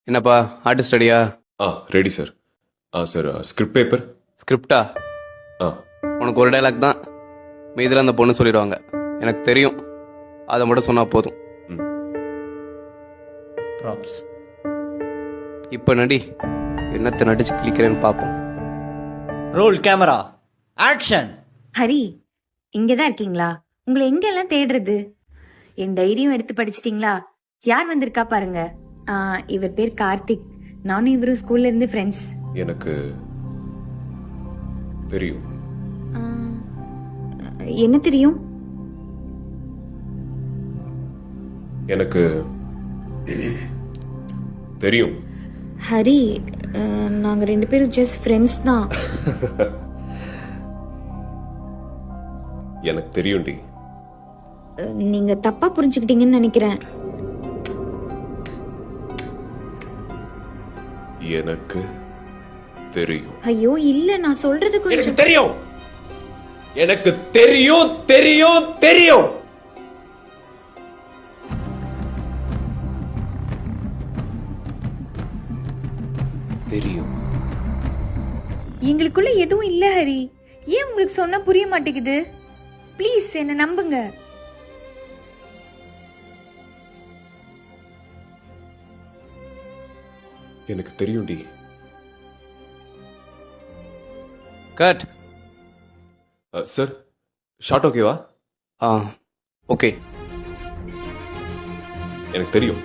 என்னப்பா ஆர்டிஸ்ட் ரெடியா? Ready sir. Sir script paper. ஸ்கிரிப்டா? ஆ உனக்கு ஒரு டைலாக் தான், மீதில் அந்த பொண்ணு சொல்லிடுவாங்க. எனக்கு தெரியும், அதை மட்டும் சொன்னால் போதும். ம் ப்ராப்ஸ். இப்போ நடி, என்னத்தை நடிச்சு கிளிக்கிறேன்னு பார்ப்போம். Role camera action. ஹரி, இங்கே தான் இருக்கீங்களா? உங்களை எங்கெல்லாம் தேடுறது? என் டைரியும் எடுத்து படிச்சிட்டிங்களா? யார் வந்திருக்கா பாருங்க. இவர் பேர் கார்த்திக். நானும் இவரும் ஸ்கூல்ல இருந்து ஃப்ரெண்ட்ஸ். எனக்கு தெரியும். என்ன தெரியும்? எனக்கு தெரியும். ஹரி, நாங்க ரெண்டு பேரும் ஜஸ்ட் ஃப்ரெண்ட்ஸ் தான். எனக்கு தெரியும்டி. நீங்க தப்பா புரிஞ்சுக்கிட்டீங்கன்னு நினைக்கிறேன். எனக்கு தெரியும். ஐயோ இல்ல, நான் சொல்றது எனக்கு கொஞ்சம். தெரியும். எனக்கு தெரியும் தெரியும் தெரியும். தெரியும். எங்களுக்குள்ள எதுவும் இல்ல ஹரி. ஏன் உங்களுக்கு சொன்னா புரிய மாட்டேங்குது? ப்ளீஸ் என்ன நம்புங்க. எனக்கு தெரியும்டி. கட். சார் ஷார்ட் ஓகேவா? ஆ ஓகே. எனக்கு தெரியும்.